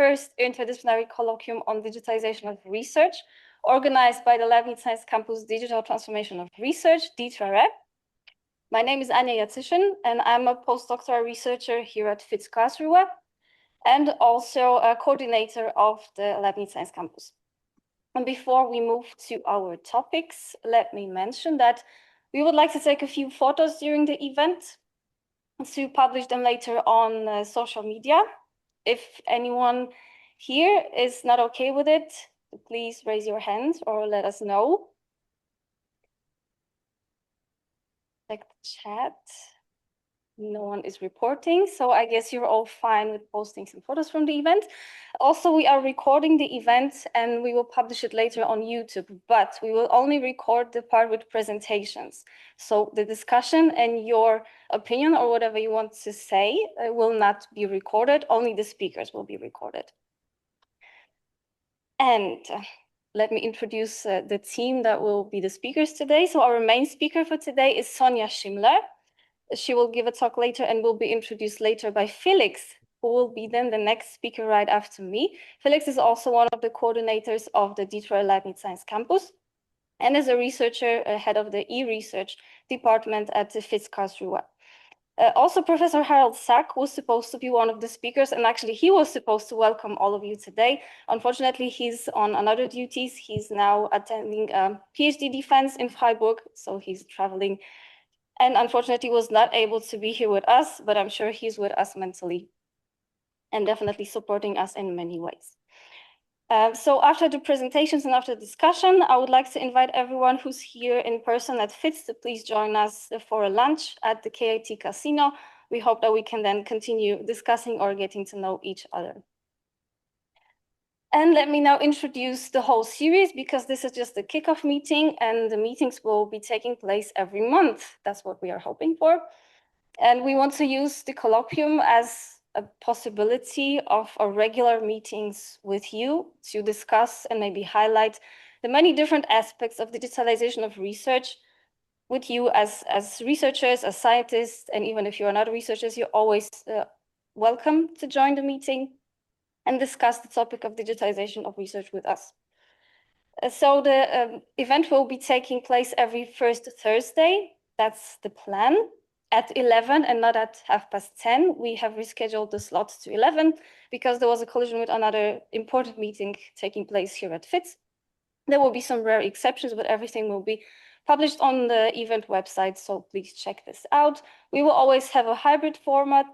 first Interdisciplinary Colloquium on Digitalization of Research, organized by the Leibniz Science Campus Digital Transformation of Research, DiTraRe. My name is Ania Jacyszyn, and I'm a postdoctoral researcher here at FITS Karlsruhe, and also a coordinator of the Leibniz Science Campus. And before we move to our topics, let me mention that we would like to take a few photos during the event to publish them later on social media. If anyone here is not okay with it, please raise your hand or let us know. Check the chat. No one is reporting, so I guess you're all fine with posting some photos from the event. Also, we are recording the event and we will publish it later on YouTube, but we will only record the part with presentations. So the discussion and your opinion or whatever you want to say will not be recorded, only the speakers will be recorded. And let me introduce the team that will be the speakers today. So our main speaker for today is Sonja Schimmler. She will give a talk later and will be introduced later by Felix, who will be then the next speaker right after me. Felix is also one of the coordinators of the DiTraRe Leibniz Science Campus and is a researcher, head of the e-research department at the FITS Karlsruhe. Also, Professor Harald Sack was supposed to be one of the speakers, and actually he was supposed to welcome all of you today. Unfortunately, he's on another duties. He's now attending a PhD defense in Freiburg, so he's traveling, and unfortunately was not able to be here with us, but I'm sure he's with us mentally and definitely supporting us in many ways. So after the presentations and after the discussion, I would like to invite everyone who's here in person at FITS to please join us for a lunch at the KIT Casino. We hope that we can then continue discussing or getting to know each other. And let me now introduce the whole series, because this is just the kickoff meeting and the meetings will be taking place every month. That's what we are hoping for. And we want to use the colloquium as a possibility of our regular meetings with you to discuss and maybe highlight the many different aspects of digitalization of research with you as researchers, as scientists, and even if you are not researchers, you're always welcome to join the meeting and discuss the topic of digitalization of research with us. So the event will be taking place every first Thursday. That's the plan. At 11 and not at 10:30. We have rescheduled the slot to 11 because there was a collision with another important meeting taking place here at FITS. There will be some rare exceptions, but everything will be published on the event website, so please check this out. We will always have a hybrid format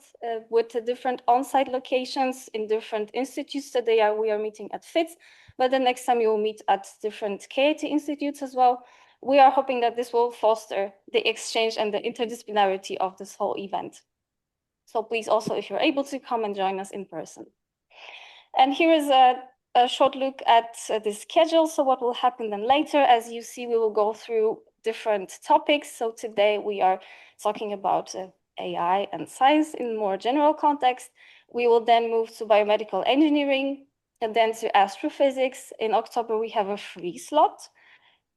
with the different on-site locations in different institutes. Today we are meeting at FITS, but the next time you will meet at different KIT institutes as well. We are hoping that this will foster the exchange and the interdisciplinarity of this whole event. So please also, if you're able to, come and join us in person. And here is a short look at the schedule. So what will happen then later? As you see, we will go through different topics. So today we are talking about AI and science in more general context. We will then move to biomedical engineering and then to astrophysics. In October, we have a free slot.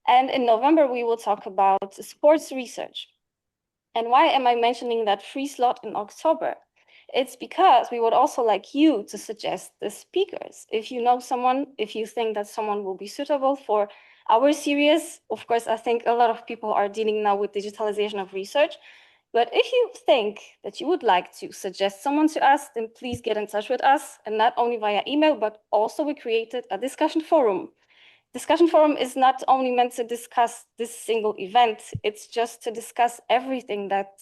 And in November, we will talk about sports research. And why am I mentioning that free slot in October? It's because we would also like you to suggest the speakers. If you know someone, if you think that someone will be suitable for our series, of course, I think a lot of people are dealing now with digitalization of research. But if you think that you would like to suggest someone to us, then please get in touch with us. And not only via email, but also we created a discussion forum. Discussion forum is not only meant to discuss this single event, it's just to discuss everything that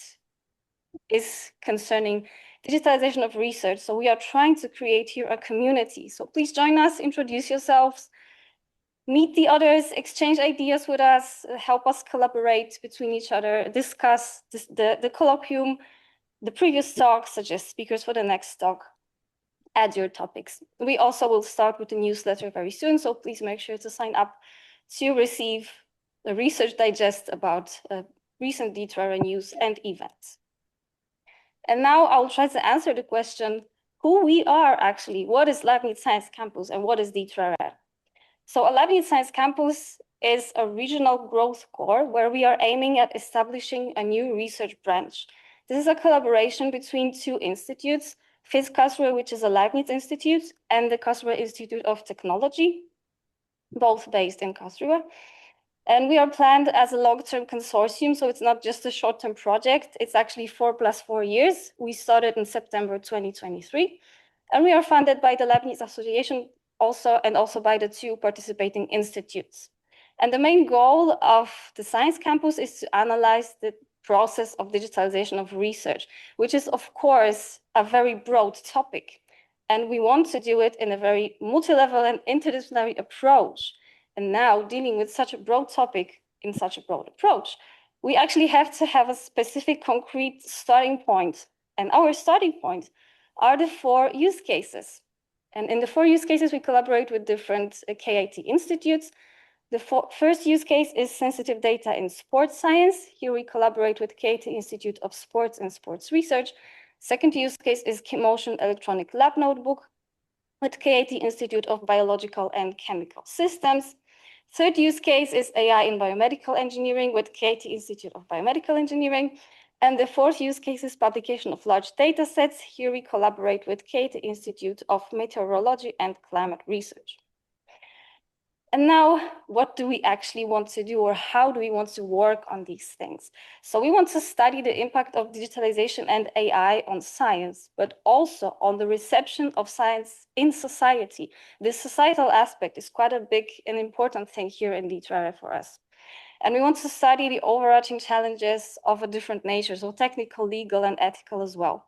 is concerning digitalization of research. So we are trying to create here a community. So please join us, introduce yourselves, meet the others, exchange ideas with us, help us collaborate between each other, discuss the colloquium, the previous talk, suggest speakers for the next talk. Add your topics. We also will start with the newsletter very soon, so please make sure to sign up to receive a research digest about recent DiTraRe news and events. And now I'll try to answer the question, who we are actually, what is Leibniz Science Campus and what is DiTraRe? So a Leibniz Science Campus is a regional growth core where we are aiming at establishing a new research branch. This is a collaboration between two institutes, FIS Karlsruhe, which is a Leibniz Institute, and the Karlsruhe Institute of Technology, both based in Karlsruhe. And we are planned as a long-term consortium, so it's not just a short-term project, it's actually 4 + 4 years. We started in September 2023, and we are funded by the Leibniz Association and also by the 2 participating institutes. And the main goal of the Science Campus is to analyze the process of digitalization of research, which is, of course, a very broad topic. And we want to do it in a very multi-level and interdisciplinary approach. And now, dealing with such a broad topic in such a broad approach, we actually have to have a specific concrete starting point. And our starting point are the 4 use cases. And in the 4 use cases, we collaborate with different KIT institutes. The first use case is sensitive data in sports science. Here we collaborate with KIT Institute of Sports and Sports Research. Second use case is Motion Electronic Lab Notebook with KIT Institute of Biological and Chemical Systems. Third use case is AI in Biomedical Engineering with KIT Institute of Biomedical Engineering. And the fourth use case is publication of large data sets. Here we collaborate with KIT Institute of Meteorology and Climate Research. And now, what do we actually want to do, or how do we want to work on these things? So we want to study the impact of digitalization and AI on science, but also on the reception of science in society. This societal aspect is quite a big and important thing here in DiTraRe for us. And we want to study the overarching challenges of a different nature, so technical, legal, and ethical as well.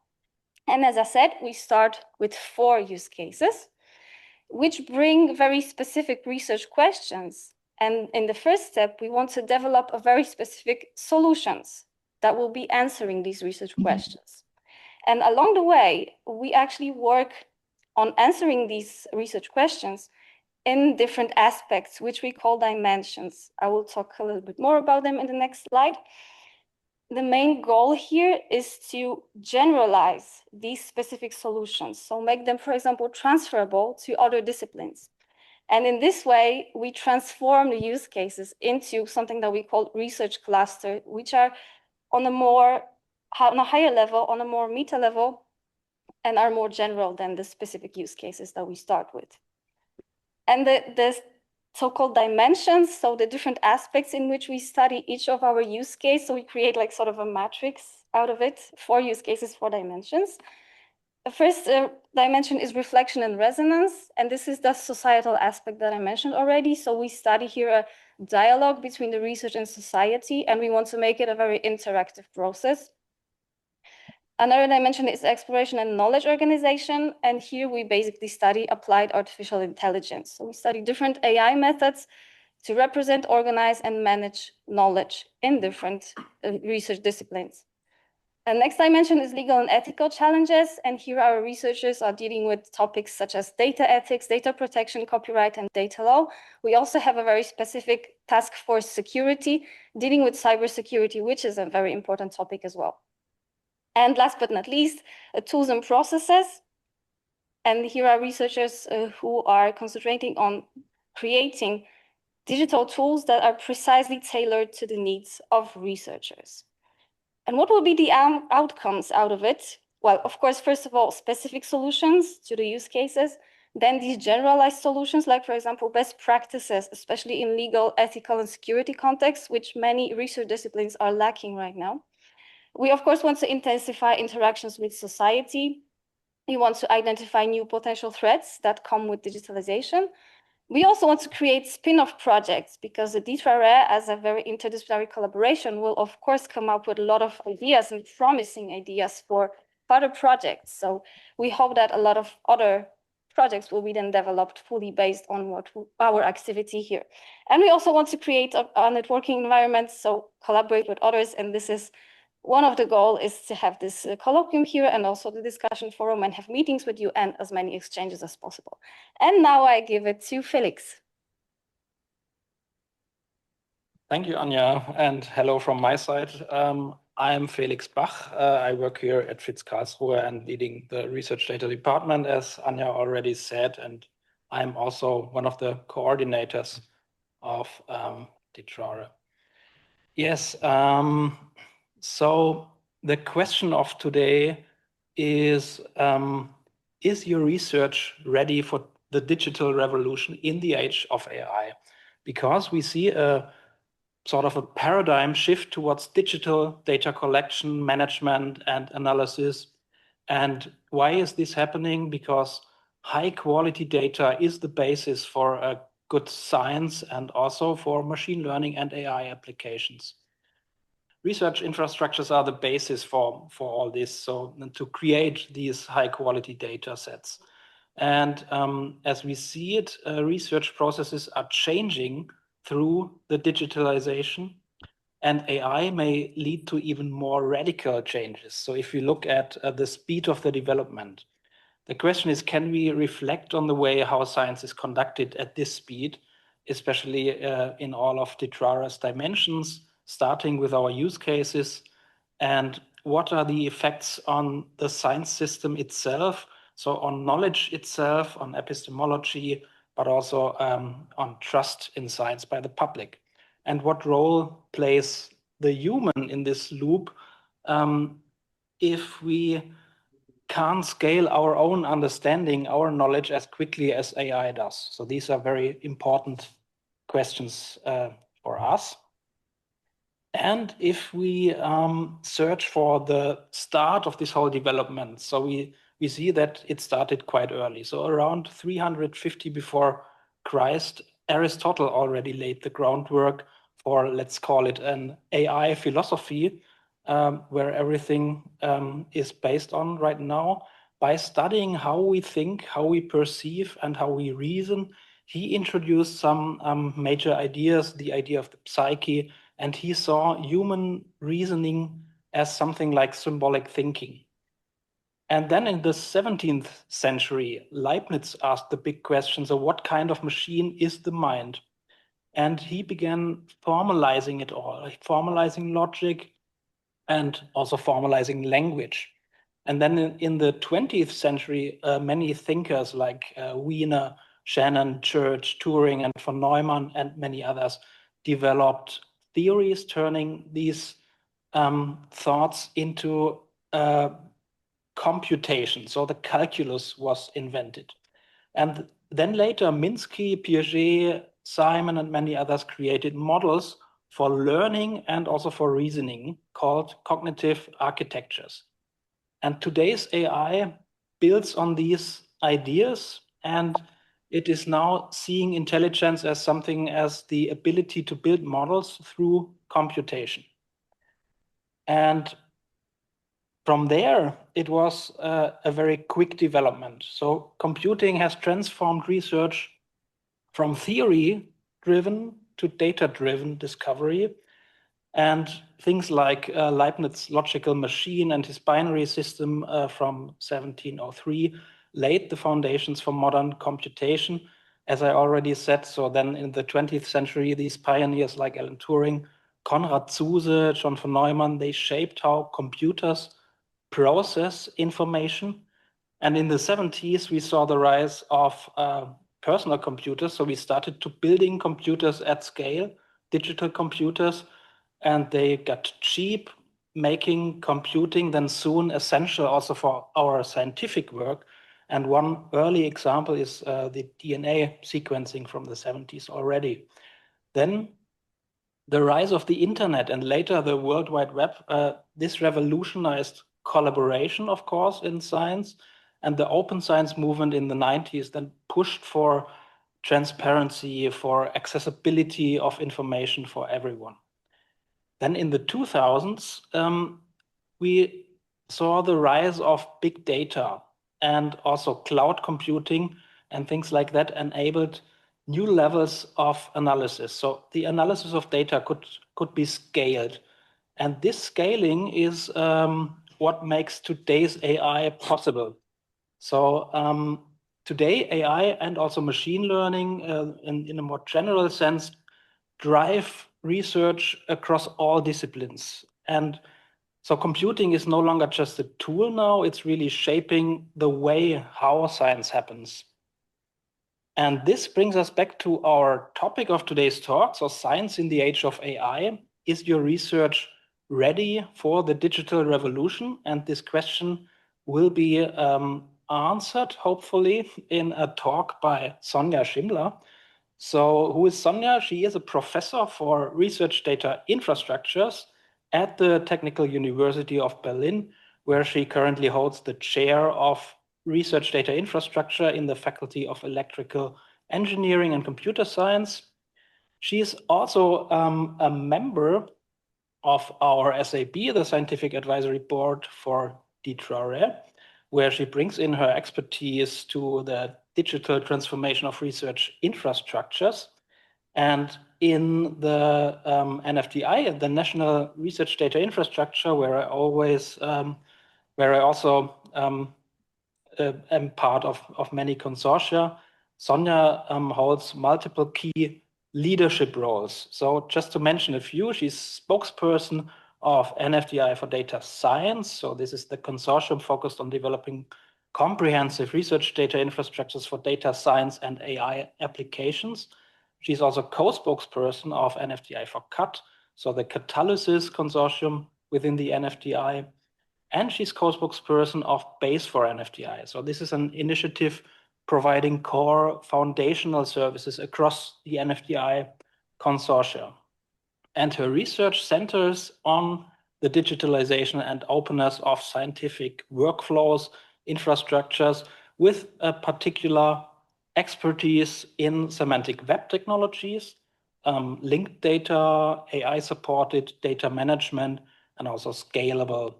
And as I said, we start with 4 use cases, which bring very specific research questions. And in the first step, we want to develop a very specific solutions that will be answering these research questions. And along the way, we actually work on answering these research questions in different aspects, which we call dimensions. I will talk a little bit more about them in the next slide. The main goal here is to generalize these specific solutions. So make them, for example, transferable to other disciplines. And in this way, we transform the use cases into something that we call research cluster, which are on a higher level, on a more meta level, and are more general than the specific use cases that we start with. And the so-called dimensions, so the different aspects in which we study each of our use case. So we create like sort of a matrix out of it, 4 use cases, 4 dimensions. The first dimension is reflection and resonance, and this is the societal aspect that I mentioned already. So we study here a dialogue between the research and society, and we want to make it a very interactive process. Another dimension is exploration and knowledge organization. And here we basically study applied artificial intelligence. So we study different AI methods to represent, organize, and manage knowledge in different research disciplines. The next dimension is legal and ethical challenges. And here our researchers are dealing with topics such as data ethics, data protection, copyright, and data law. We also have a very specific task force security, dealing with cybersecurity, which is a very important topic as well. And last but not least, tools and processes. And here are researchers who are concentrating on creating digital tools that are precisely tailored to the needs of researchers. And what will be the outcomes out of it? Well, of course, first of all, specific solutions to the use cases. Then these generalized solutions, like, for example, best practices, especially in legal, ethical, and security contexts, which many research disciplines are lacking right now. We, of course, want to intensify interactions with society. We want to identify new potential threats that come with digitalization. We also want to create spin-off projects, because the DiTraRe, as a very interdisciplinary collaboration, will, of course, come up with a lot of ideas and promising ideas for further projects. So we hope that a lot of other projects will be then developed fully based on our activity here. And we also want to create a networking environment, so collaborate with others, and this is one of the goals is to have this colloquium here and also the discussion forum and have meetings with you and as many exchanges as possible. And now I give it to Felix. Thank you, Ania, and hello from my side. I'm Felix Bach. I work here at FIS Karlsruhe and leading the research data department, as Ania already said, and I'm also one of the coordinators of DiTraRe. Yes. So the question of today is your research ready for the digital revolution in the age of AI? Because we see a sort of a paradigm shift towards digital data collection, management, and analysis. And why is this happening? Because high quality data is the basis for a good science and also for machine learning and AI applications. Research infrastructures are the basis for all this, so to create these high quality data sets. And as we see it, research processes are changing through the digitalization, and AI may lead to even more radical changes. So if we look at the speed of the development, the question is, can we reflect on the way how science is conducted at this speed, especially in all of DiTraRe's dimensions, starting with our use cases, and what are the effects on the science system itself, so on knowledge itself, on epistemology, but also on trust in science by the public. And what role plays the human in this loop if we can't scale our own understanding, our knowledge as quickly as AI does? So these are very important questions for us. And if we search for the start of this whole development, so we see that it started quite early. So around 350 before Christ, Aristotle already laid the groundwork for, let's call it, an AI philosophy, where everything is based on right now. By studying how we think, how we perceive, and how we reason, he introduced some major ideas, the idea of the psyche, and he saw human reasoning as something like symbolic thinking. And then in the 17th century, Leibniz asked the big question, so what kind of machine is the mind? And he began formalizing it all, formalizing logic and also formalizing language. And then in the 20th century, many thinkers like Wiener, Shannon, Church, Turing, and von Neumann, and many others developed theories turning these thoughts into computation. So the calculus was invented. And then later, Minsky, Piaget, Simon, and many others created models for learning and also for reasoning called cognitive architectures. And today's AI builds on these ideas, and it is now seeing intelligence as something as the ability to build models through computation. And from there, it was a very quick development. So computing has transformed research from theory-driven to data-driven discovery. And things like Leibniz logical machine and his binary system from 1703 laid the foundations for modern computation, as I already said. So then in the 20th century, these pioneers like Alan Turing, Konrad Zuse, John von Neumann, they shaped how computers process information. And in the 70s, we saw the rise of personal computers. So we started to building computers at scale, digital computers, and they got cheap, making computing then soon essential also for our scientific work. And one early example is the DNA sequencing from the 70s already. Then the rise of the internet and later the World Wide Web, this revolutionized collaboration, of course, in science, and the open science movement in the 90s then pushed for transparency, for accessibility of information for everyone. Then in the 2000s, we saw the rise of big data and also cloud computing and things like that enabled new levels of analysis. So the analysis of data could be scaled. And this scaling is what makes today's AI possible. So today, AI and also machine learning in a more general sense drive research across all disciplines. And so computing is no longer just a tool now, it's really shaping the way how science happens. And this brings us back to our topic of today's talk, so science in the age of AI. Is your research ready for the digital revolution? And this question will be answered, hopefully, in a talk by Sonja Schimmler. So who is Sonja? She is a professor for research data infrastructures at the Technical University of Berlin, where she currently holds the chair of research data infrastructure in the Faculty of Electrical Engineering and Computer Science. She is also a member of our SAB, the Scientific Advisory Board for DiTraRe, where she brings in her expertise to the digital transformation of research infrastructures. And in the NFDI, the National Research Data Infrastructure, where I also am part of many consortia, Sonja holds multiple key leadership roles. So just to mention a few, she's spokesperson of NFDI for data science. So this is the consortium focused on developing comprehensive research data infrastructures for data science and AI applications. She's also co-spokesperson of NFDI for CAT, so the Catalysis consortium within the NFDI. And she's co-spokesperson of Base for NFDI. So this is an initiative providing core foundational services across the NFDI consortia. And her research centers on the digitalization and openness of scientific workflows, infrastructures, with a particular expertise in semantic web technologies, linked data, AI-supported data management, and also scalability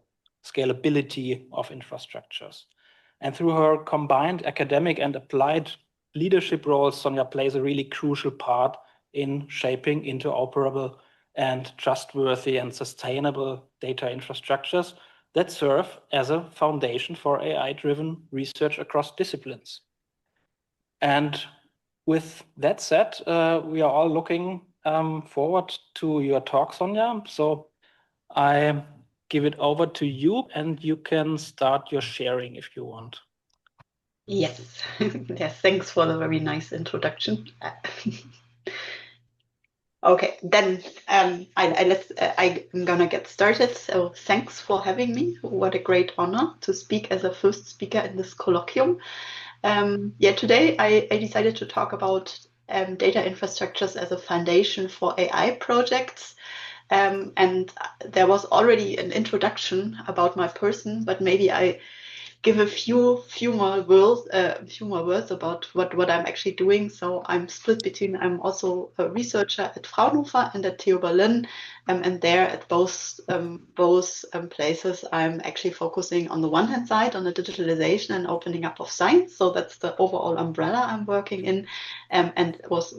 of infrastructures. And through her combined academic and applied leadership roles, Sonja plays a really crucial part in shaping interoperable and trustworthy and sustainable data infrastructures that serve as a foundation for AI-driven research across disciplines. And with that said, we are all looking forward to your talk, Sonja. So I give it over to you, and you can start your sharing if you want. Yes, yes, thanks for the very nice introduction. Okay, then I'm gonna get started. So thanks for having me. What a great honor to speak as a first speaker in this colloquium. Today I decided to talk about data infrastructures as a foundation for AI projects. And there was already an introduction about my person, but maybe I give a few more words about what I'm actually doing. So I'm split between, I'm also a researcher at Fraunhofer and at TU Berlin, and there at both places I'm actually focusing on the one hand side on the digitalization and opening up of science. So that's the overall umbrella I'm working in, and was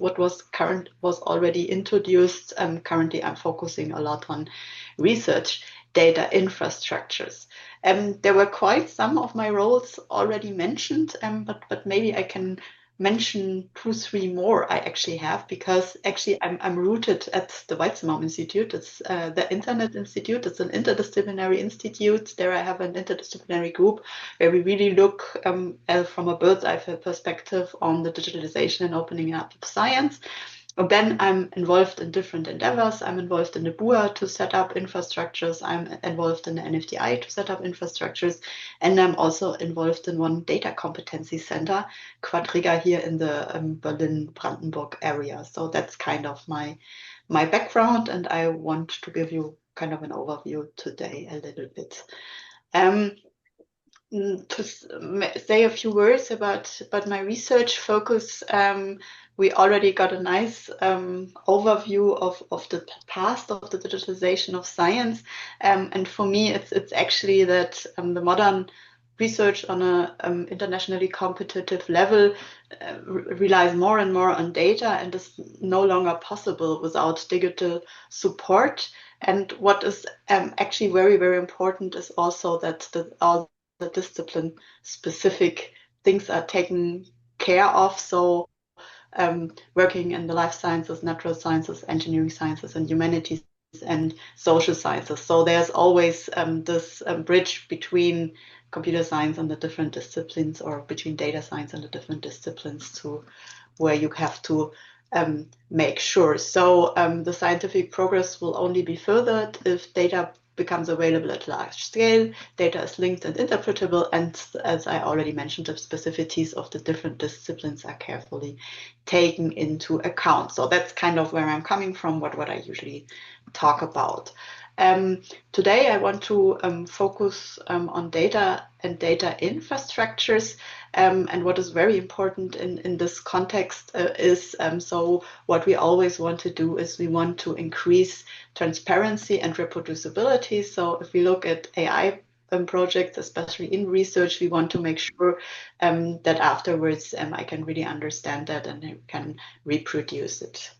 already introduced. Currently I'm focusing a lot on research data infrastructures. There were quite some of my roles already mentioned, but maybe I can mention 2-3 more I actually have, because actually I'm rooted at the Weizsäcker Institute. It's the Internet Institute. It's an interdisciplinary institute. There I have an interdisciplinary group where we really look from a bird's eye perspective on the digitalization and opening up of science. And then I'm involved in different endeavors. I'm involved in the BUA to set up infrastructures. I'm involved in the NFDI to set up infrastructures. And I'm also involved in one data competency center, Quadriga, here in the Berlin-Brandenburg area. So that's kind of my background. And I want to give you kind of an overview today a little bit. To say a few words about my research focus, we already got a nice overview of the past of the digitalization of science, and for me it's actually that the modern research on an internationally competitive level relies more and more on data and is no longer possible without digital support. And what is actually very, very important is also that all the discipline specific things are taken care of. So working in the life sciences, natural sciences, engineering sciences, and humanities and social sciences. So there's always this bridge between computer science and the different disciplines, or between data science and the different disciplines, to where you have to make sure. So the scientific progress will only be furthered if data becomes available at large scale, data is linked and interpretable, and as I already mentioned, the specificities of the different disciplines are carefully taken into account. So that's kind of where I'm coming from, what I usually talk about. Today I want to focus on data and data infrastructures, and what is very important in this context is, so what we always want to do is we want to increase transparency and reproducibility. So if we look at AI projects, especially in research, we want to make sure that afterwards I can really understand that and I can reproduce it.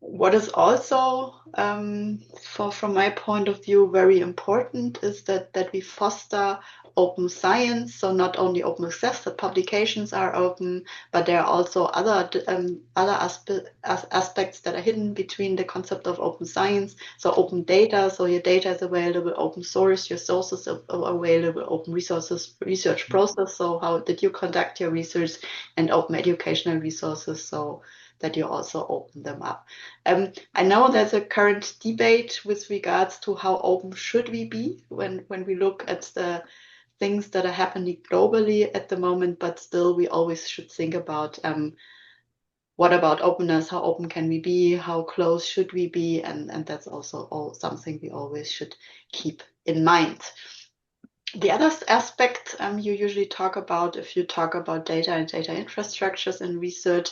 What is also, from my point of view, very important is that we foster open science. So not only open access, that publications are open, but there are also other aspects that are hidden between the concept of open science. So open data, so your data is available, open source, your sources are available, open resources, research process. So how did you conduct your research, and open educational resources, so that you also open them up. I know there's a current debate with regards to how open should we be when we look at the things that are happening globally at the moment, but still we always should think about what about openness, how open can we be, how close should we be, and that's also something we always should keep in mind. The other aspect you usually talk about if you talk about data and data infrastructures in research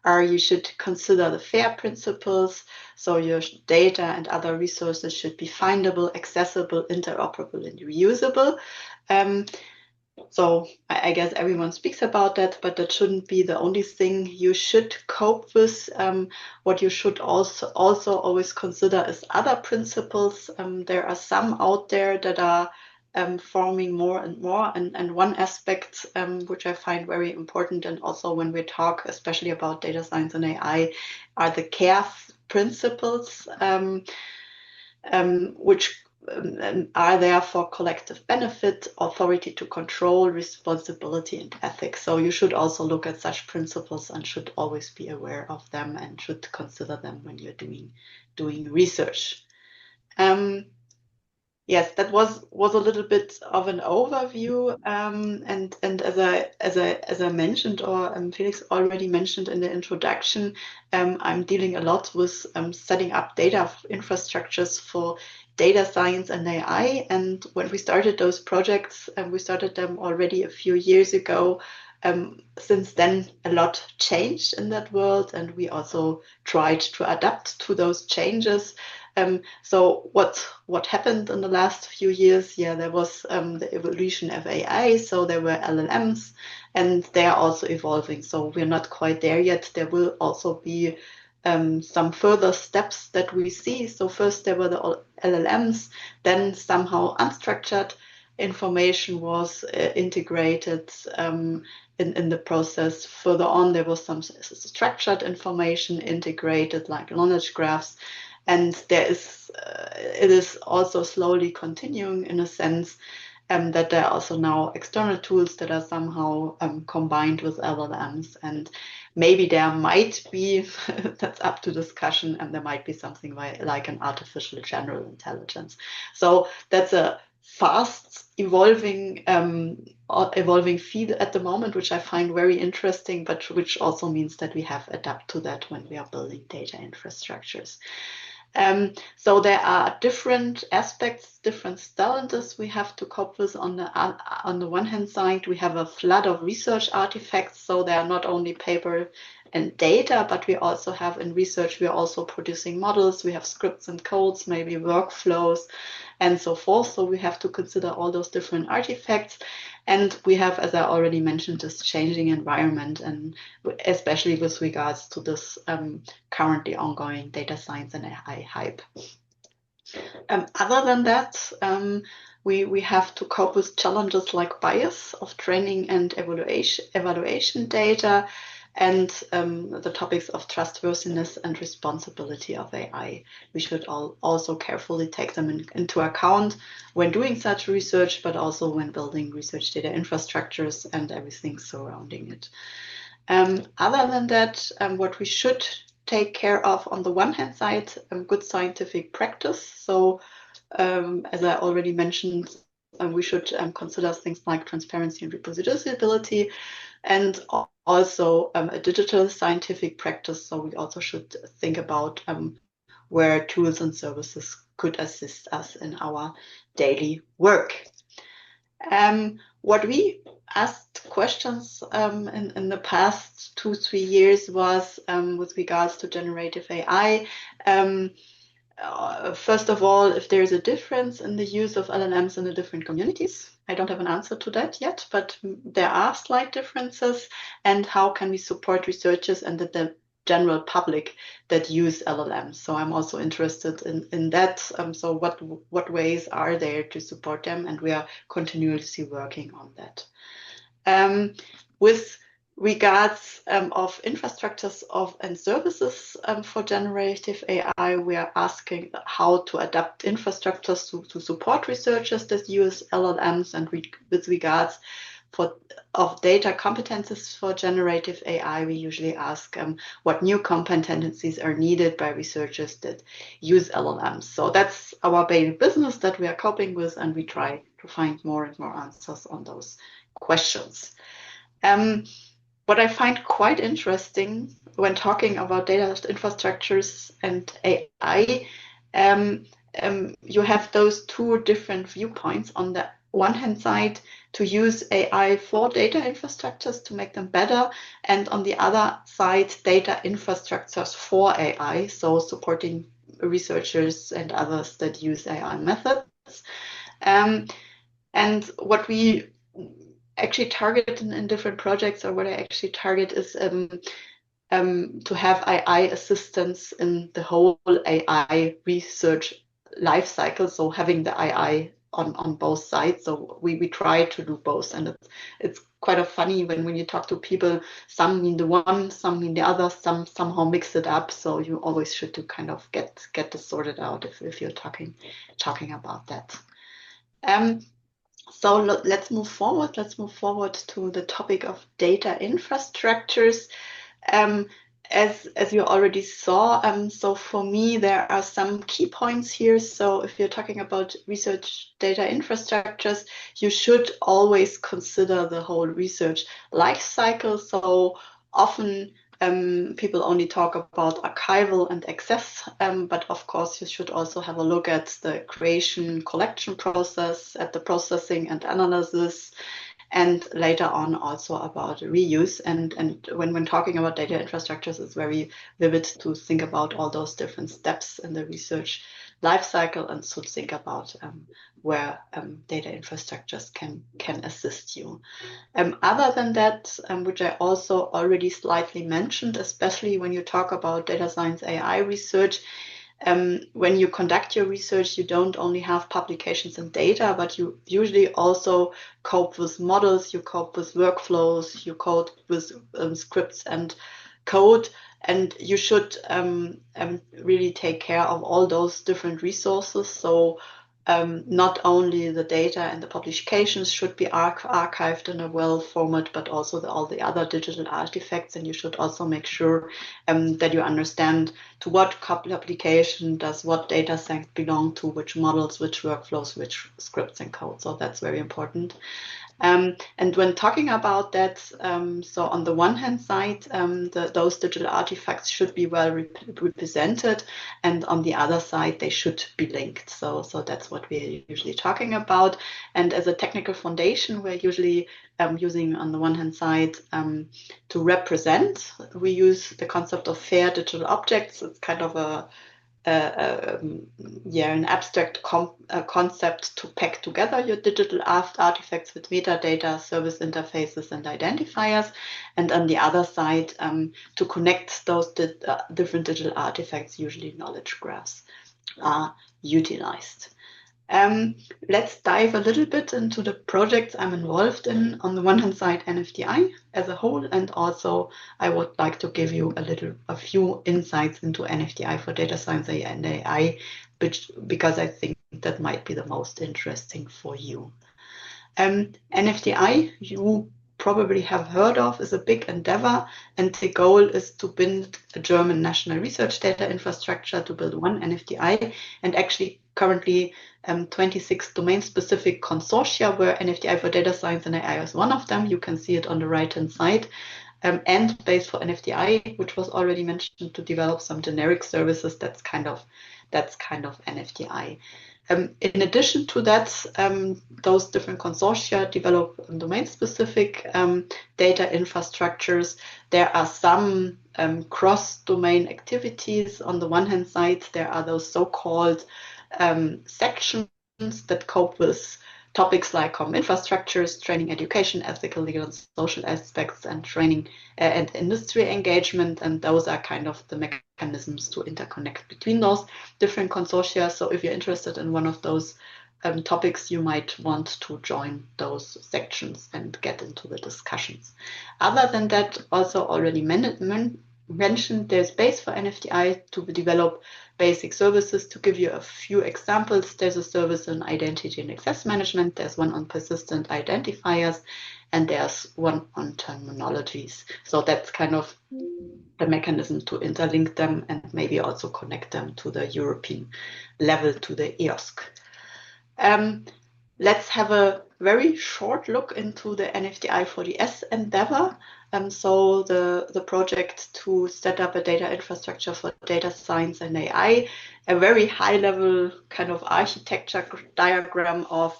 you should consider the FAIR principles. So your data and other resources should be findable, accessible, interoperable, and reusable. So I guess everyone speaks about that, but that shouldn't be the only thing you should cope with. What you should also always consider is other principles. There are some out there that are forming more and more, and one aspect which I find very important, and also when we talk especially about data science and AI, are the CARE principles, which are there for collective benefit, authority to control, responsibility, and ethics. So you should also look at such principles and should always be aware of them and should consider them when you're doing research. Yes, that was a little bit of an overview, and as I mentioned, or Felix already mentioned in the introduction, I'm dealing a lot with setting up data infrastructures for data science and AI. And when we started those projects, we started them already a few years ago. Since then, a lot changed in that world, and we also tried to adapt to those changes. So what happened in the last few years? Yeah, there was the evolution of AI. So there were LLMs, and they are also evolving. So we're not quite there yet. There will also be some further steps that we see. So first there were the LLMs, then somehow unstructured information was integrated in the process. Further on, there was some structured information integrated, like knowledge graphs. And there is, it is also slowly continuing in a sense that there are also now external tools that are somehow combined with LLMs. And maybe there might be, that's up to discussion, and there might be something like an artificial general intelligence. So that's a fast evolving field at the moment, which I find very interesting, but which also means that we have adapt to that when we are building data infrastructures. So there are different aspects, different challenges we have to cope with. On the one hand side, we have a flood of research artifacts. So they are not only paper and data, but we also have in research, we are also producing models. We have scripts and codes, maybe workflows, and so forth. So we have to consider all those different artifacts. And we have, as I already mentioned, this changing environment, and especially with regards to this currently ongoing data science and AI hype. Other than that, we have to cope with challenges like bias of training and evaluation data, and the topics of trustworthiness and responsibility of AI. We should also carefully take them into account when doing such research, but also when building research data infrastructures and everything surrounding it. Other than that, what we should take care of, on the one hand side, good scientific practice. So as I already mentioned, we should consider things like transparency and reproducibility, and also a digital scientific practice. So we also should think about where tools and services could assist us in our daily work. What we asked questions in the past 2-3 years was with regards to generative AI. First of all, if there's a difference in the use of LLMs in the different communities. I don't have an answer to that yet, but there are slight differences. And how can we support researchers and the general public that use LLMs? So I'm also interested in that. So what ways are there to support them? And we are continuously working on that. With regards of infrastructures and services for generative AI, we are asking how to adapt infrastructures to support researchers that use LLMs, and with regards of data competences for generative AI, we usually ask what new competencies are needed by researchers that use LLMs. So that's our daily business that we are coping with, and we try to find more and more answers on those questions. What I find quite interesting when talking about data infrastructures and AI, you have those two different viewpoints. On the one hand side, to use AI for data infrastructures to make them better, and on the other side, data infrastructures for AI, so supporting researchers and others that use AI methods. And what we actually target in different projects, or what I actually target, is to have AI assistance in the whole AI research life cycle. So having the AI on both sides. So we try to do both, and it's quite funny when you talk to people. Some mean the one, some mean the other, some somehow mix it up. So you always should to kind of get this sorted out if you're talking about that. So let's move forward. Let's move forward to the topic of data infrastructures. As you already saw, so for me, there are some key points here. So if you're talking about research data infrastructures, you should always consider the whole research life cycle. So often people only talk about archival and access, but of course you should also have a look at the creation collection process, at the processing and analysis, and later on also about reuse. And when talking about data infrastructures, it's very vivid to think about all those different steps in the research lifecycle, and so think about where data infrastructures can assist you. Other than that, which I also already slightly mentioned, especially when you talk about data science AI research, when you conduct your research, you don't only have publications and data, but you usually also cope with models, you cope with workflows, you cope with scripts and code, and you should really take care of all those different resources. So not only the data and the publications should be archived in a well format, but also all the other digital artifacts. And you should also make sure that you understand to what application does what data set belong to, which models, which workflows, which scripts and code. So that's very important. And when talking about that, so on the one hand side, those digital artifacts should be well represented, and on the other side, they should be linked. So that's what we're usually talking about. And as a technical foundation, we're usually using, on the one hand side, to represent. We use the concept of fair digital objects. It's kind of an abstract concept to pack together your digital artifacts with metadata, service interfaces, and identifiers. And on the other side, to connect those different digital artifacts, usually knowledge graphs are utilized. Let's dive a little bit into the projects I'm involved in. On the one hand side, NFDI as a whole, and also I would like to give you a few insights into NFDI for data science and AI, because I think that might be the most interesting for you. NFDI, you probably have heard of, is a big endeavor, and the goal is to build a German national research data infrastructure, to build one NFDI, and actually currently 26 domain-specific consortia, where NFDI for data science and AI is one of them. You can see it on the right-hand side. And Base for NFDI, which was already mentioned, to develop some generic services. That's kind of NFDI. In addition to that, those different consortia develop domain-specific data infrastructures. There are some cross-domain activities. On the one hand side, there are those so-called sections that cope with topics like common infrastructures, training, education, ethical, legal, and social aspects, and training and industry engagement. And those are kind of the mechanisms to interconnect between those different consortia. So if you're interested in one of those topics, you might want to join those sections and get into the discussions. Other than that, also already mentioned, there's Base for NFDI to develop basic services. To give you a few examples, there's a service in identity and access management, there's one on persistent identifiers, and there's one on terminologies. So that's kind of the mechanism to interlink them and maybe also connect them to the European level, to the EOSC. Let's have a very short look into the NFDI for the S endeavor. So the project to set up a data infrastructure for data science and AI, a very high level kind of architecture diagram of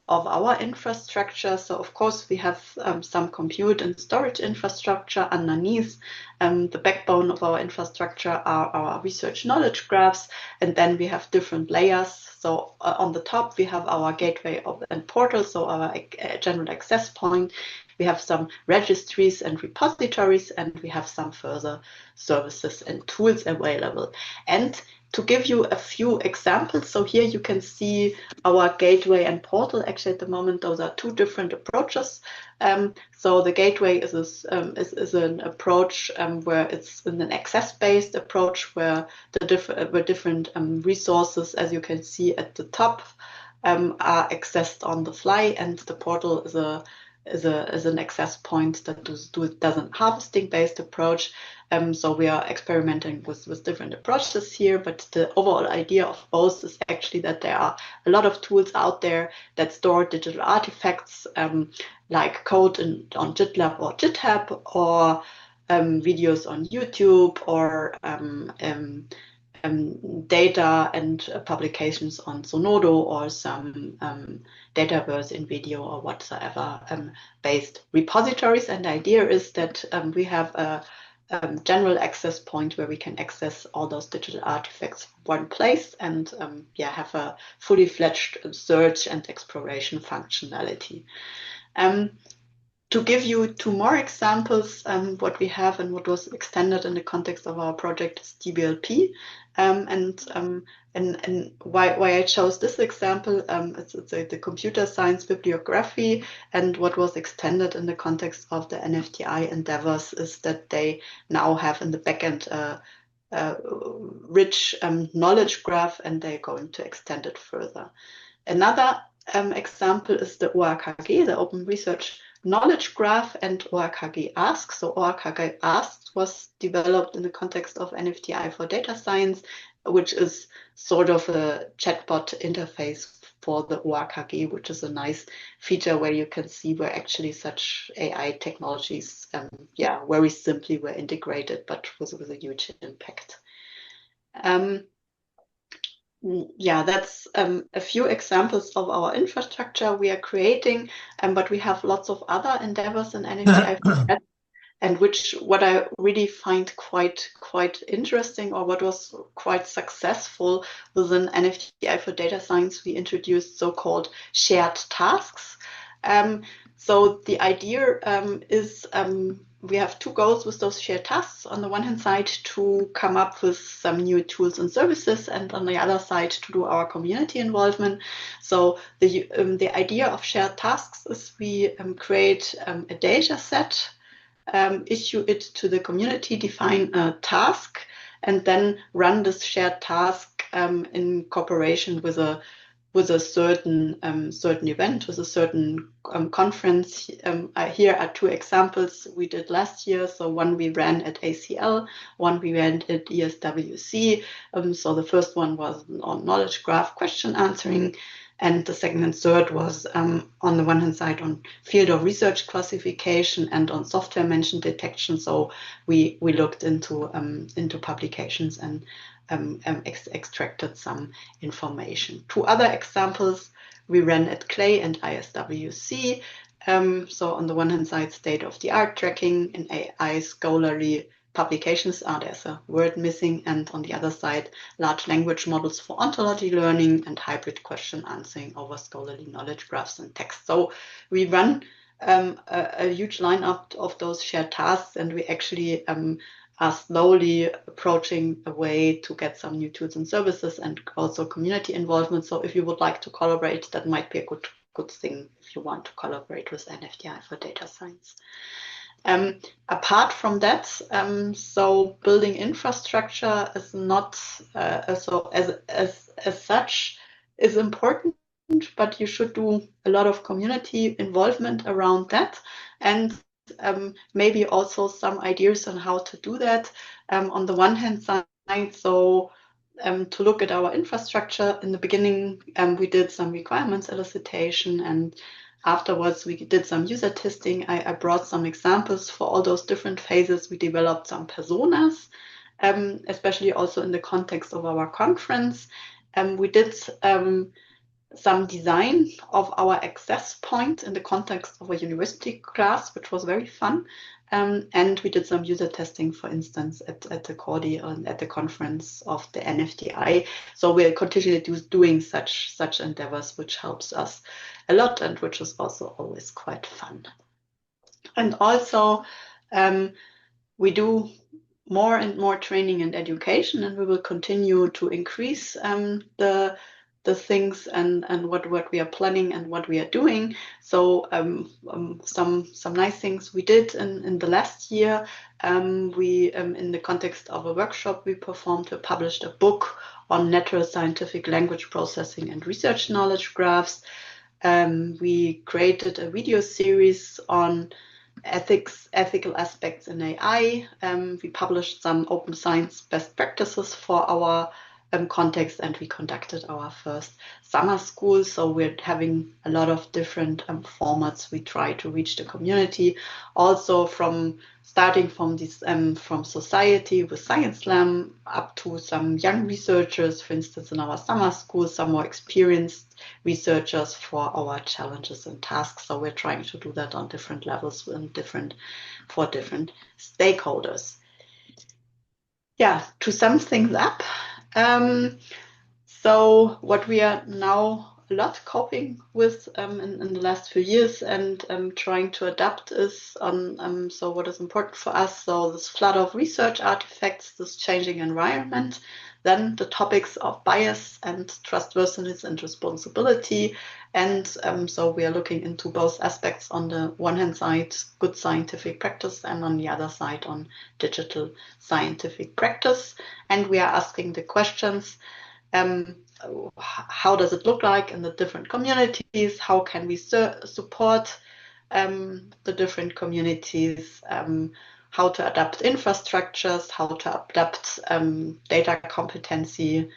our infrastructure. So of course we have some compute and storage infrastructure underneath. The backbone of our infrastructure are our research knowledge graphs, and then we have different layers. So on the top we have our gateway and portal, so our general access point. We have some registries and repositories, and we have some further services and tools available. And to give you a few examples, so here you can see our gateway and portal. Actually, at the moment, those are two different approaches. So the gateway is an approach where it's an access-based approach, where different resources, as you can see at the top, are accessed on the fly, and the portal is an access point that does a harvesting-based approach. So we are experimenting with different approaches here, but the overall idea of both is actually that there are a lot of tools out there that store digital artifacts, like code on GitLab or GitHub, or videos on YouTube, or data and publications on Zenodo, or some Dataverse in video or whatsoever based repositories. And the idea is that we have a general access point where we can access all those digital artifacts from one place, and have a fully fledged search and exploration functionality. To give you two more examples, what we have and what was extended in the context of our project is DBLP. And why I chose this example, it's the computer science bibliography, and what was extended in the context of the NFDI endeavors is that they now have in the backend a rich knowledge graph, and they're going to extend it further. Another example is the ORKG, the Open Research Knowledge Graph, and ORKG Ask. So ORKG Ask was developed in the context of NFDI for data science, which is sort of a chatbot interface for the ORKG, which is a nice feature where you can see where actually such AI technologies, very simply were integrated, but with a huge impact. That's a few examples of our infrastructure we are creating, but we have lots of other endeavors in NFDI, and what I really find quite interesting, or what was quite successful within NFDI for data science, we introduced so-called shared tasks. So the idea is we have two goals with those shared tasks. On the one hand side, to come up with some new tools and services, and on the other side, to do our community involvement. So the idea of shared tasks is we create a data set, issue it to the community, define a task, and then run this shared task in cooperation with with a certain event, with a certain conference. Here are two examples we did last year. So one we ran at ACL, one we ran at ESWC. So the first one was on knowledge graph question answering, and the second and third was on the one hand side on field of research classification and on software mention detection. So we looked into publications and extracted some information. Two other examples we ran at CLAY and ISWC. So on the one hand side, state-of-the-art tracking in AI scholarly publications. There's a word missing. And on the other side, large language models for ontology learning and hybrid question answering over scholarly knowledge graphs and text. So we run a huge lineup of those shared tasks, and we actually are slowly approaching a way to get some new tools and services and also community involvement. So if you would like to collaborate, that might be a good thing if you want to collaborate with NFDI for data science. Apart from that, so building infrastructure is not so as such is important, but you should do a lot of community involvement around that, and maybe also some ideas on how to do that. On the one hand side, so to look at our infrastructure, in the beginning, we did some requirements elicitation, and afterwards we did some user testing. I brought some examples for all those different phases. We developed some personas, especially also in the context of our conference. We did some design of our access point in the context of a university class, which was very fun. And we did some user testing, for instance, at the Cordi and at the conference of the NFDI. So we're continually doing such endeavors, which helps us a lot and which is also always quite fun. And also we do more and more training and education, and we will continue to increase the things and what we are planning and what we are doing. So some nice things we did in the last year. We in the context of a workshop we published a book on natural scientific language processing and research knowledge graphs. We created a video series on ethical aspects in AI. We published some open science best practices for our context, and we conducted our first summer school. So we're having a lot of different formats. We try to reach the community, also starting from society with Science Slam up to some young researchers, for instance, in our summer school, some more experienced researchers for our challenges and tasks. So we're trying to do that on different levels and for different stakeholders. Yeah, to sum things up, so what we are now a lot coping with in the last few years and trying to adapt is on so what is important for us. So this flood of research artifacts, this changing environment, then the topics of bias and trustworthiness and responsibility. And so we are looking into both aspects. On the one hand side, good scientific practice, and on the other side, on digital scientific practice. And we are asking the questions, how does it look like in the different communities? How can we support the different communities? How to adapt infrastructures, how to adapt data competency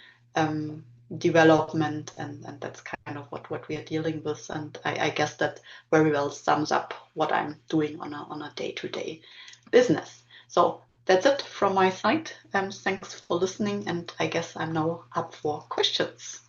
development, and that's kind of what we are dealing with. And I guess that very well sums up what I'm doing on a day-to-day business. So that's it from my side. Thanks for listening, and I guess I'm now up for questions.